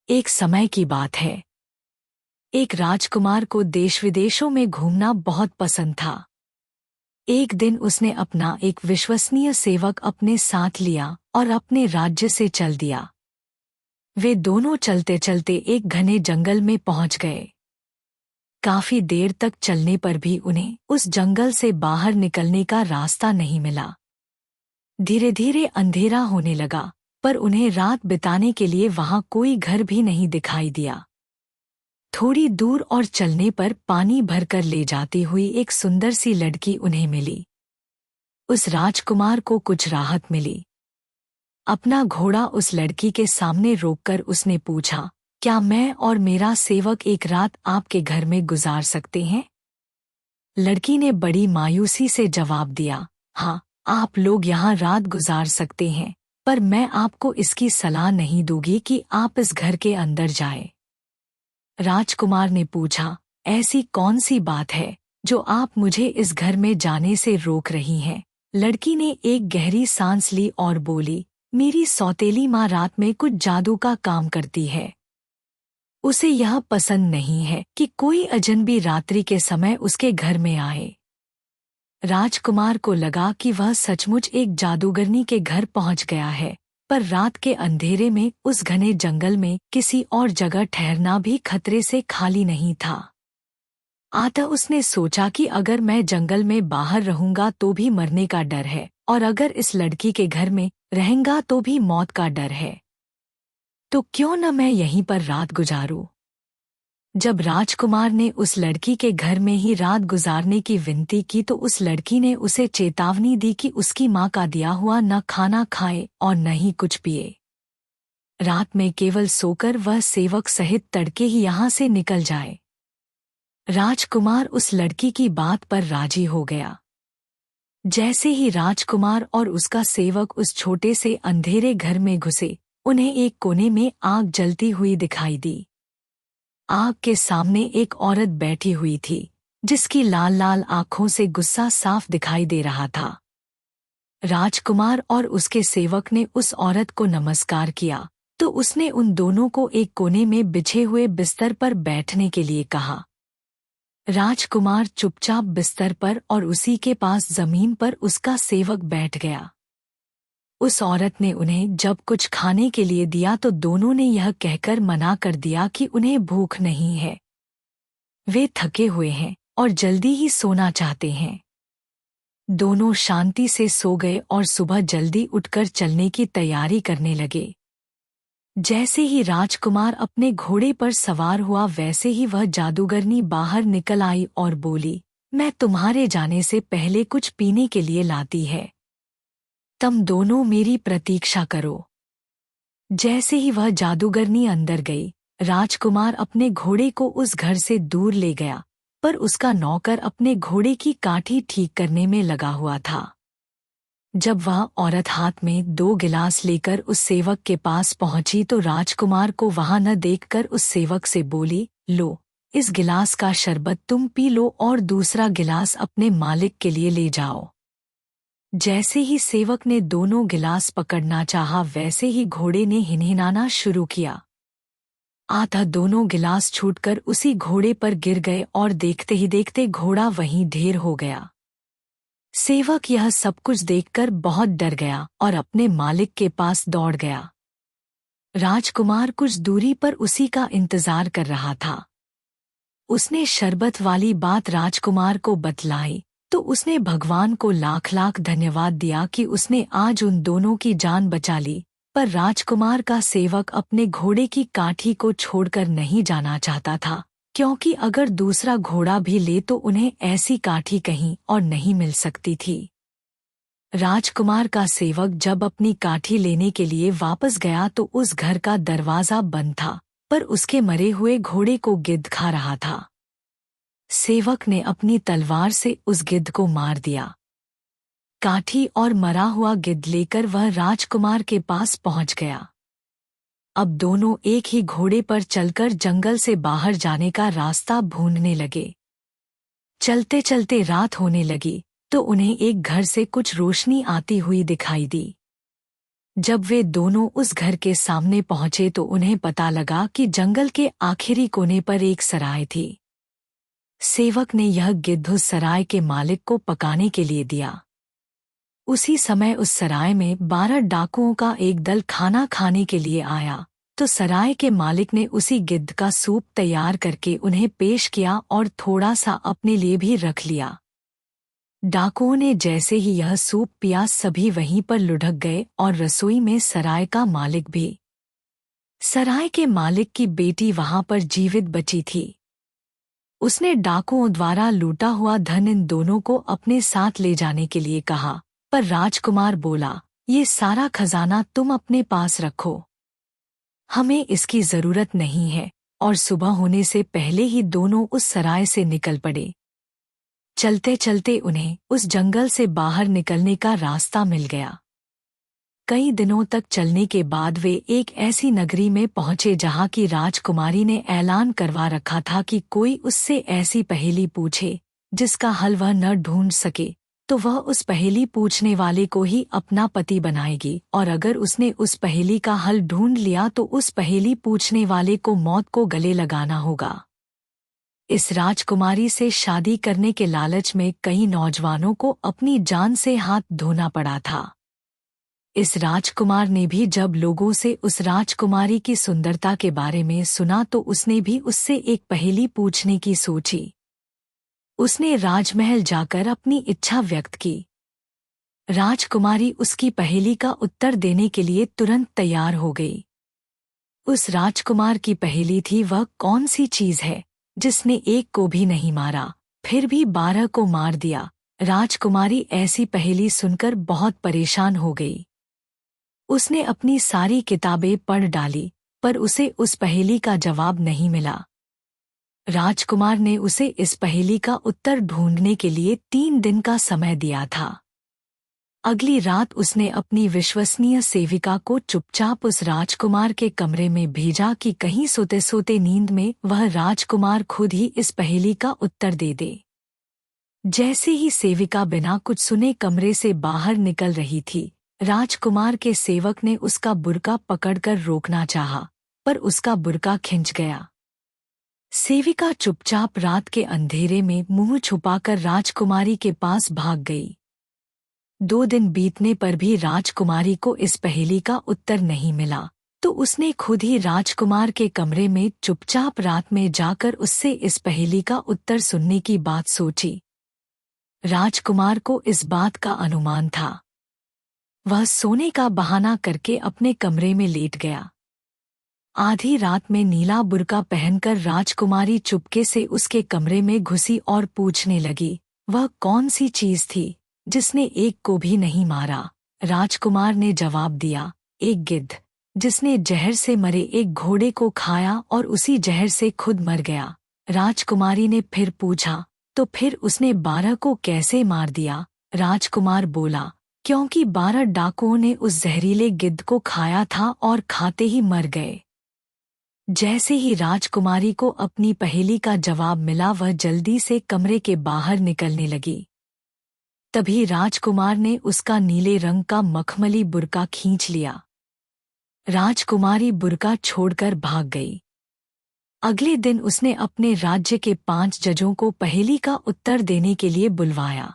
एक समय की बात है। एक राजकुमार को देश विदेशों में घूमना बहुत पसंद था। एक दिन उसने अपना एक विश्वसनीय सेवक अपने साथ लिया और अपने राज्य से चल दिया। वे दोनों चलते चलते एक घने जंगल में पहुंच गए। काफी देर तक चलने पर भी उन्हें उस जंगल से बाहर निकलने का रास्ता नहीं मिला। धीरे धीरे अंधेरा होने लगा, पर उन्हें रात बिताने के लिए वहां कोई घर भी नहीं दिखाई दिया। थोड़ी दूर और चलने पर पानी भरकर ले जाती हुई एक सुंदर सी लड़की उन्हें मिली। उस राजकुमार को कुछ राहत मिली। अपना घोड़ा उस लड़की के सामने रोककर उसने पूछा, क्या मैं और मेरा सेवक एक रात आपके घर में गुजार सकते हैं? लड़की ने बड़ी मायूसी से जवाब दिया, हाँ, आप लोग यहाँ रात गुजार सकते हैं, पर मैं आपको इसकी सलाह नहीं दूंगी कि आप इस घर के अंदर जाएं। राजकुमार ने पूछा, ऐसी कौन सी बात है जो आप मुझे इस घर में जाने से रोक रही हैं? लड़की ने एक गहरी सांस ली और बोली, मेरी सौतेली माँ रात में कुछ जादू का काम करती है। उसे यह पसंद नहीं है कि कोई अजनबी रात्रि के समय उसके घर में आए। राजकुमार को लगा कि वह सचमुच एक जादूगरनी के घर पहुंच गया है, पर रात के अंधेरे में उस घने जंगल में किसी और जगह ठहरना भी खतरे से खाली नहीं था। अतः उसने सोचा कि अगर मैं जंगल में बाहर रहूंगा तो भी मरने का डर है, और अगर इस लड़की के घर में रहूंगा तो भी मौत का डर है। तो क्यों न मैं यहीं पर रात गुजारूं? जब राजकुमार ने उस लड़की के घर में ही रात गुजारने की विनती की तो उस लड़की ने उसे चेतावनी दी कि उसकी माँ का दिया हुआ न खाना खाए और न ही कुछ पिए। रात में केवल सोकर वह सेवक सहित तड़के ही यहाँ से निकल जाए। राजकुमार उस लड़की की बात पर राजी हो गया। जैसे ही राजकुमार और उसका सेवक उस छोटे से अंधेरे घर में घुसे, उन्हें एक कोने में आग जलती हुई दिखाई दी। आग के सामने एक औरत बैठी हुई थी, जिसकी लाल लाल आंखों से गुस्सा साफ दिखाई दे रहा था। राजकुमार और उसके सेवक ने उस औरत को नमस्कार किया, तो उसने उन दोनों को एक कोने में बिछे हुए बिस्तर पर बैठने के लिए कहा। राजकुमार चुपचाप बिस्तर पर और उसी के पास जमीन पर उसका सेवक बैठ गया। उस औरत ने उन्हें जब कुछ खाने के लिए दिया तो दोनों ने यह कहकर मना कर दिया कि उन्हें भूख नहीं है। वे थके हुए हैं और जल्दी ही सोना चाहते हैं। दोनों शांति से सो गए और सुबह जल्दी उठकर चलने की तैयारी करने लगे। जैसे ही राजकुमार अपने घोड़े पर सवार हुआ वैसे ही वह जादूगरनी बाहर निकल आई और बोली, मैं तुम्हारे जाने से पहले कुछ पीने के लिए लाती है। तुम दोनों मेरी प्रतीक्षा करो। जैसे ही वह जादूगरनी अंदर गई, राजकुमार अपने घोड़े को उस घर से दूर ले गया, पर उसका नौकर अपने घोड़े की काठी ठीक करने में लगा हुआ था। जब वह औरत हाथ में 2 गिलास लेकर उस सेवक के पास पहुंची तो राजकुमार को वहां न देखकर उस सेवक से बोली, लो, इस गिलास का शरबत तुम पी लो और दूसरा गिलास अपने मालिक के लिए ले जाओ। जैसे ही सेवक ने दोनों गिलास पकड़ना चाहा वैसे ही घोड़े ने हिनहिनाना शुरू किया। अतः दोनों गिलास छूटकर उसी घोड़े पर गिर गए और देखते ही देखते घोड़ा वहीं ढेर हो गया। सेवक यह सब कुछ देखकर बहुत डर गया और अपने मालिक के पास दौड़ गया। राजकुमार कुछ दूरी पर उसी का इंतजार कर रहा था। उसने शरबत वाली बात राजकुमार को बतलाई तो उसने भगवान को लाख लाख धन्यवाद दिया कि उसने आज उन दोनों की जान बचा ली। पर राजकुमार का सेवक अपने घोड़े की काठी को छोड़कर नहीं जाना चाहता था, क्योंकि अगर दूसरा घोड़ा भी ले तो उन्हें ऐसी काठी कहीं और नहीं मिल सकती थी। राजकुमार का सेवक जब अपनी काठी लेने के लिए वापस गया तो उस घर का दरवाजा बंद था, पर उसके मरे हुए घोड़े को गिद्ध खा रहा था। सेवक ने अपनी तलवार से उस गिद्ध को मार दिया। काठी और मरा हुआ गिद्ध लेकर वह राजकुमार के पास पहुंच गया। अब दोनों एक ही घोड़े पर चलकर जंगल से बाहर जाने का रास्ता ढूंढने लगे। चलते चलते रात होने लगी तो उन्हें एक घर से कुछ रोशनी आती हुई दिखाई दी। जब वे दोनों उस घर के सामने पहुंचे तो उन्हें पता लगा कि जंगल के आखिरी कोने पर एक सराय थी। सेवक ने यह गिद्ध उस सराय के मालिक को पकाने के लिए दिया। उसी समय उस सराय में 12 डाकुओं का एक दल खाना खाने के लिए आया, तो सराय के मालिक ने उसी गिद्ध का सूप तैयार करके उन्हें पेश किया और थोड़ा सा अपने लिए भी रख लिया। डाकुओं ने जैसे ही यह सूप पिया सभी वहीं पर लुढ़क गए और रसोई में सराय का मालिक भी। सराय के मालिक की बेटी वहां पर जीवित बची थी। उसने डाकुओं द्वारा लूटा हुआ धन इन दोनों को अपने साथ ले जाने के लिए कहा, पर राजकुमार बोला, ये सारा खजाना तुम अपने पास रखो, हमें इसकी जरूरत नहीं है। और सुबह होने से पहले ही दोनों उस सराय से निकल पड़े। चलते चलते उन्हें उस जंगल से बाहर निकलने का रास्ता मिल गया। कई दिनों तक चलने के बाद वे एक ऐसी नगरी में पहुंचे जहां की राजकुमारी ने ऐलान करवा रखा था कि कोई उससे ऐसी पहेली पूछे जिसका हल वह न ढूंढ सके तो वह उस पहेली पूछने वाले को ही अपना पति बनाएगी, और अगर उसने उस पहेली का हल ढूंढ लिया तो उस पहेली पूछने वाले को मौत को गले लगाना होगा। इस राजकुमारी से शादी करने के लालच में कई नौजवानों को अपनी जान से हाथ धोना पड़ा था। इस राजकुमार ने भी जब लोगों से उस राजकुमारी की सुंदरता के बारे में सुना तो उसने भी उससे एक पहेली पूछने की सोची। उसने राजमहल जाकर अपनी इच्छा व्यक्त की। राजकुमारी उसकी पहेली का उत्तर देने के लिए तुरंत तैयार हो गई। उस राजकुमार की पहेली थी, वह कौन सी चीज है जिसने एक को भी नहीं मारा फिर भी 12 को मार दिया। राजकुमारी ऐसी पहेली सुनकर बहुत परेशान हो गई। उसने अपनी सारी किताबें पढ़ डाली पर उसे उस पहेली का जवाब नहीं मिला। राजकुमार ने उसे इस पहेली का उत्तर ढूंढने के लिए 3 दिन का समय दिया था। अगली रात उसने अपनी विश्वसनीय सेविका को चुपचाप उस राजकुमार के कमरे में भेजा कि कहीं सोते सोते नींद में वह राजकुमार खुद ही इस पहेली का उत्तर दे दे। जैसे ही सेविका बिना कुछ सुने कमरे से बाहर निकल रही थी, राजकुमार के सेवक ने उसका बुर्का पकड़कर रोकना चाहा, पर उसका बुर्का खिंच गया। सेविका चुपचाप रात के अंधेरे में मुंह छुपाकर राजकुमारी के पास भाग गई। 2 दिन बीतने पर भी राजकुमारी को इस पहेली का उत्तर नहीं मिला, तो उसने खुद ही राजकुमार के कमरे में चुपचाप रात में जाकर उससे इस पहेली का उत्तर सुनने की बात सोची। राजकुमार को इस बात का अनुमान था। वह सोने का बहाना करके अपने कमरे में लेट गया। आधी रात में नीला बुर्का पहनकर राजकुमारी चुपके से उसके कमरे में घुसी और पूछने लगी, वह कौन सी चीज थी जिसने एक को भी नहीं मारा। राजकुमार ने जवाब दिया, एक गिद्ध जिसने जहर से मरे एक घोड़े को खाया और उसी जहर से खुद मर गया। राजकुमारी ने फिर पूछा, तो फिर उसने 12 को कैसे मार दिया? राजकुमार बोला, क्योंकि 12 डाकुओं ने उस जहरीले गिद्ध को खाया था और खाते ही मर गए। जैसे ही राजकुमारी को अपनी पहेली का जवाब मिला वह जल्दी से कमरे के बाहर निकलने लगी। तभी राजकुमार ने उसका नीले रंग का मखमली बुर्का खींच लिया। राजकुमारी बुर्का छोड़कर भाग गई। अगले दिन उसने अपने राज्य के 5 जजों को पहेली का उत्तर देने के लिए बुलवाया।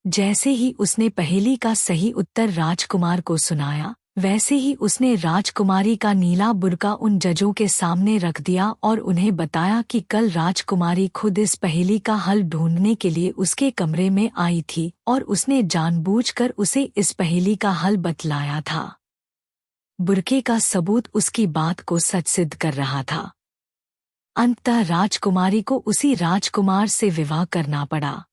जैसे ही उसने पहेली का सही उत्तर राजकुमार को सुनाया, वैसे ही उसने राजकुमारी का नीला बुर्का उन जजों के सामने रख दिया और उन्हें बताया कि कल राजकुमारी खुद इस पहेली का हल ढूंढने के लिए उसके कमरे में आई थी और उसने जानबूझकर उसे इस पहेली का हल बतलाया था। बुर्के का सबूत उसकी बात को सच सिद्ध कर रहा था। अंततः राजकुमारी को उसी राजकुमार से विवाह करना पड़ा।